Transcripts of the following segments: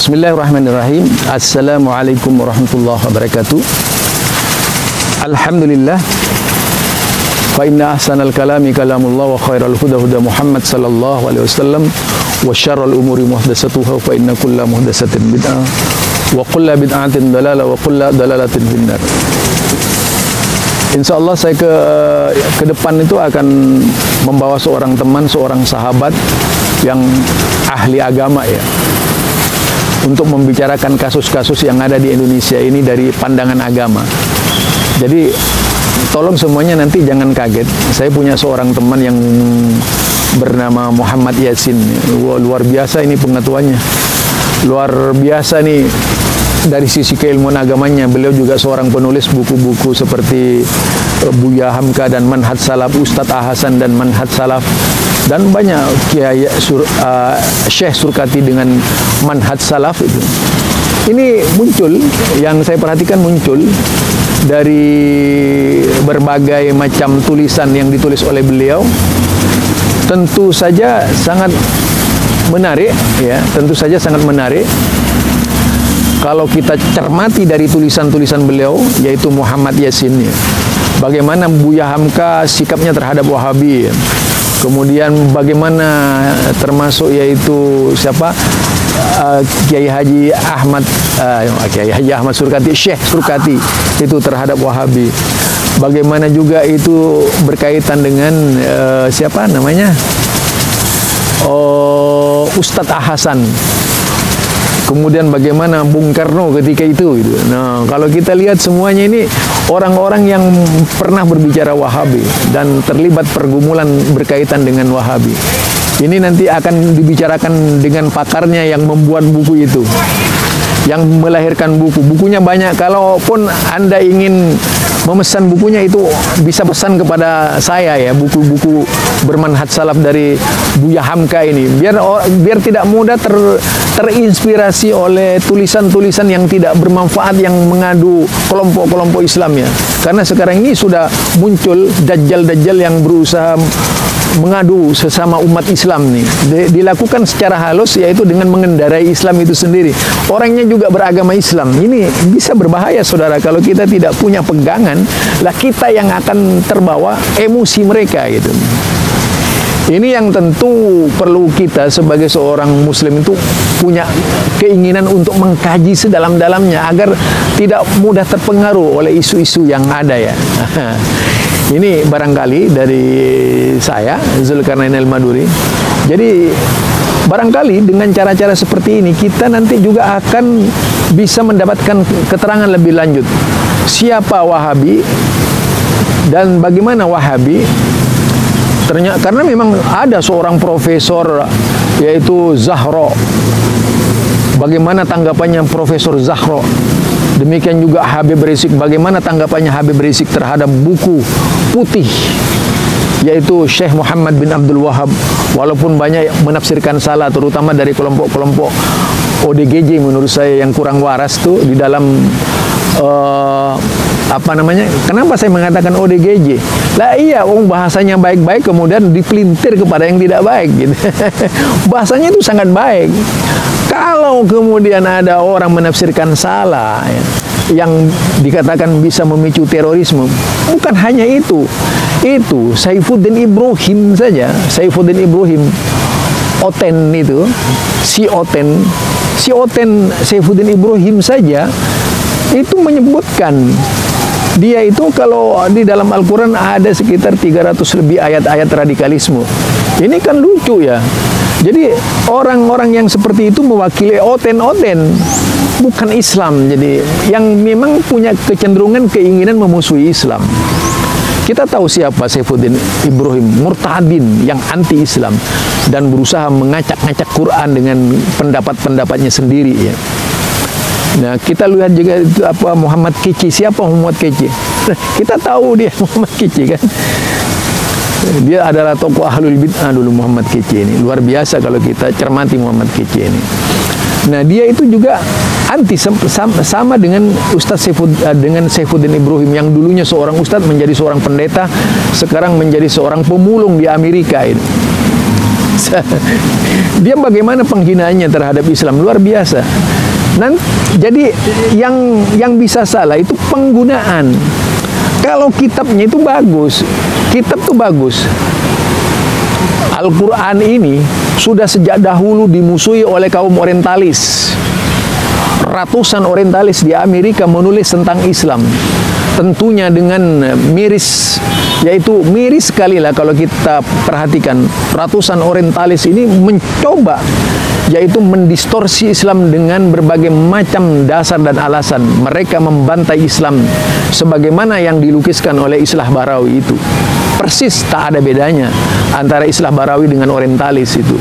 Bismillahirrahmanirrahim. Assalamualaikum warahmatullahi wabarakatuh. Alhamdulillah. Fa inna ahsanal kalami kalamullah wa khairal huda huda Muhammad sallallahu alaihi wasallam wa syarrul umuri muhdatsatuha fa inna kulla muhdatsatin bid'ah wa kulla bid'atin dalalah wa kulla dalalatin finnar. Insyaallah saya ke depan itu akan membawa seorang teman, seorang sahabat yang ahli agama ya, untuk membicarakan kasus-kasus yang ada di Indonesia ini dari pandangan agama. Jadi tolong semuanya nanti jangan kaget. Saya punya seorang teman yang bernama Muhammad Yasin. Wah, luar biasa ini pengetahuannya. Luar biasa nih dari sisi keilmuan agamanya. Beliau juga seorang penulis buku-buku seperti Buya Hamka dan Manhaj Salaf, Ustadz Hasan dan Manhaj Salaf, dan banyak Kiai Syekh Surkati dengan Manhaj Salaf itu. Ini muncul, yang saya perhatikan muncul dari berbagai macam tulisan yang ditulis oleh beliau. Tentu saja sangat menarik ya, tentu saja sangat menarik kalau kita cermati dari tulisan-tulisan beliau, yaitu Muhammad Yasin ya. Bagaimana Buya Hamka sikapnya terhadap Wahabi ya. Kemudian bagaimana termasuk yaitu siapa Kiai Haji Ahmad Surkati, Syekh Surkati itu terhadap Wahabi. Bagaimana juga itu berkaitan dengan siapa namanya Ustadz Hasan. Kemudian bagaimana Bung Karno ketika itu gitu. Nah, kalau kita lihat semuanya ini orang-orang yang pernah berbicara Wahabi dan terlibat pergumulan berkaitan dengan Wahabi. Ini nanti akan dibicarakan dengan pakarnya yang membuat buku itu, yang melahirkan buku. Bukunya banyak. Kalaupun Anda ingin memesan bukunya itu bisa pesan kepada saya ya, buku-buku bermanhaj salaf dari Buya Hamka ini, biar tidak mudah terinspirasi oleh tulisan-tulisan yang tidak bermanfaat yang mengadu kelompok-kelompok Islam ya. Karena sekarang ini sudah muncul dajjal-dajjal yang berusaha mengadu sesama umat Islam nih. Dilakukan secara halus, yaitu dengan mengendarai Islam itu sendiri. Orangnya juga beragama Islam. Ini bisa berbahaya saudara kalau kita tidak punya pegangan. Lah kita yang akan terbawa emosi mereka gitu. Ini yang tentu perlu kita sebagai seorang muslim itu punya keinginan untuk mengkaji sedalam-dalamnya agar tidak mudah terpengaruh oleh isu-isu yang ada ya. Ini barangkali dari saya, Zulkarnain Al-Maduri. Jadi barangkali dengan cara-cara seperti ini kita nanti juga akan bisa mendapatkan keterangan lebih lanjut. Siapa Wahabi dan bagaimana Wahabi? Ternyata karena memang ada seorang profesor yaitu Zahro. Bagaimana tanggapannya Profesor Zahro? Demikian juga Habib Rizik, bagaimana tanggapannya Habib Rizik terhadap buku putih yaitu Syekh Muhammad bin Abdul Wahab. Walaupun banyak menafsirkan salah, terutama dari kelompok-kelompok ODGJ menurut saya yang kurang waras tuh di dalam apa namanya? Kenapa saya mengatakan ODGJ? Lah iya, bahasanya baik-baik kemudian dipelintir kepada yang tidak baik gitu. Bahasanya itu sangat baik. Kalau kemudian ada orang menafsirkan salah ya, yang dikatakan bisa memicu terorisme, bukan hanya itu. Itu Saifuddin Ibrahim saja, Saifuddin Ibrahim Oten itu, si Oten Saifuddin Ibrahim saja itu menyebutkan dia itu kalau di dalam Al-Quran ada sekitar 300 lebih ayat-ayat radikalisme. Ini kan lucu ya. Jadi orang-orang yang seperti itu mewakili oten-oten, bukan Islam. Jadi yang memang punya kecenderungan keinginan memusuhi Islam. Kita tahu siapa Saifuddin Ibrahim, murtadin yang anti-Islam dan berusaha mengacak-ngacak Quran dengan pendapat-pendapatnya sendiri ya. Nah, kita lihat juga itu apa Muhammad Keci. Siapa Muhammad Keci? Kita tahu dia Muhammad Keci kan. Dia adalah tokoh ahlul bid'ah dulu Muhammad Keci ini. Luar biasa kalau kita cermati Muhammad Keci ini. Nah, dia itu juga anti sama dengan Ustaz Saifuddin Ibrahim yang dulunya seorang ustadz menjadi seorang pendeta, sekarang menjadi seorang pemulung di Amerika ini. Dia bagaimana penghinaannya terhadap Islam luar biasa. Jadi yang bisa salah itu penggunaan. Kalau kitabnya itu bagus, kitab itu bagus. Al-Quran ini sudah sejak dahulu dimusuhi oleh kaum orientalis. Ratusan orientalis di Amerika menulis tentang Islam, tentunya dengan miris, yaitu miris sekali lah kalau kita perhatikan. Ratusan orientalis ini mencoba yaitu mendistorsi Islam dengan berbagai macam dasar dan alasan. Mereka membantai Islam sebagaimana yang dilukiskan oleh Islah Barawi itu. Persis tak ada bedanya antara Islah Barawi dengan orientalis itu.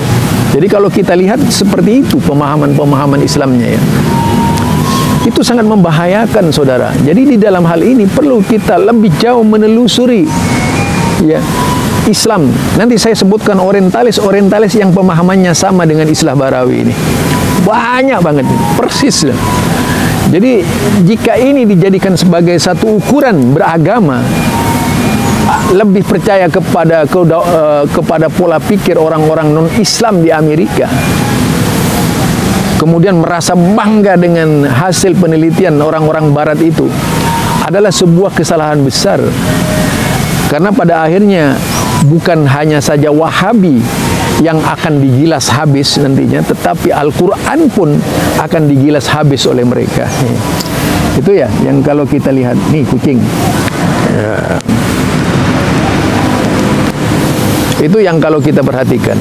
Jadi kalau kita lihat seperti itu pemahaman-pemahaman Islamnya ya, itu sangat membahayakan saudara. Jadi di dalam hal ini perlu kita lebih jauh menelusuri ya Islam. Nanti saya sebutkan orientalis yang pemahamannya sama dengan Islah Barawi ini. Banyak banget, persis. Jadi jika ini dijadikan sebagai satu ukuran beragama, lebih percaya kepada pola pikir orang-orang non-Islam di Amerika, kemudian merasa bangga dengan hasil penelitian orang-orang Barat itu, adalah sebuah kesalahan besar. Karena pada akhirnya bukan hanya saja Wahabi yang akan digilas habis nantinya, tetapi Al-Quran pun akan digilas habis oleh mereka. Itu ya yang kalau kita lihat nih kucing ya. Itu yang kalau kita perhatikan.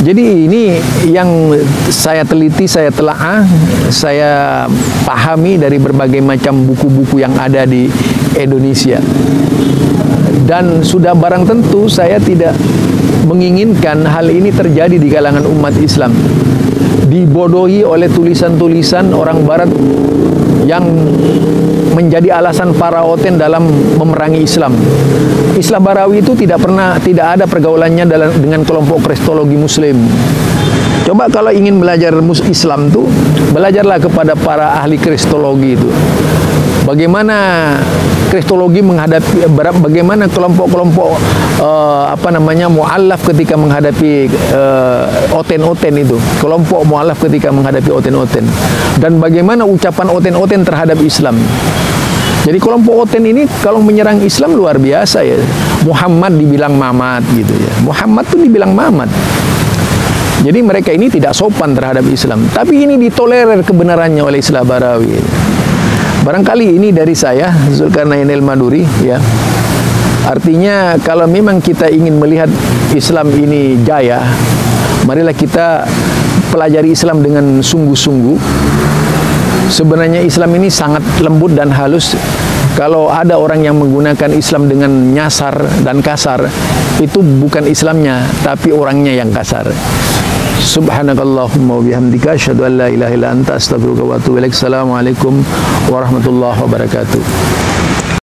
Jadi ini yang saya teliti, saya telaah, saya pahami dari berbagai macam buku-buku yang ada di Indonesia. Dan sudah barang tentu saya tidak menginginkan hal ini terjadi di kalangan umat Islam, dibodohi oleh tulisan-tulisan orang Barat yang menjadi alasan para oten dalam memerangi Islam. Islah Barawi itu tidak ada pergaulannya dengan kelompok kristologi Muslim. Coba kalau ingin belajar Islam tuh, belajarlah kepada para ahli kristologi itu. Bagaimana kristologi menghadapi, bagaimana kelompok-kelompok mu'allaf ketika menghadapi oten-oten itu, kelompok mu'allaf ketika menghadapi oten-oten, dan bagaimana ucapan oten-oten terhadap Islam. Jadi kelompok oten ini kalau menyerang Islam luar biasa ya. Muhammad dibilang Mamat gitu ya. Muhammad tuh dibilang Mamat. Jadi mereka ini tidak sopan terhadap Islam, tapi ini ditolerir kebenarannya oleh Islah Barawi. Barangkali ini dari saya, Zulkarnain Al-Maduri ya. Artinya kalau memang kita ingin melihat Islam ini jaya, marilah kita pelajari Islam dengan sungguh-sungguh. Sebenarnya Islam ini sangat lembut dan halus. Kalau ada orang yang menggunakan Islam dengan nyasar dan kasar, itu bukan Islamnya, tapi orangnya yang kasar. Subhanakallahumma wa bihamdika asyhadu an la ilaha illa anta astaghfiruka wa atubu ilaik. Assalamualaikum warahmatullahi wabarakatuh.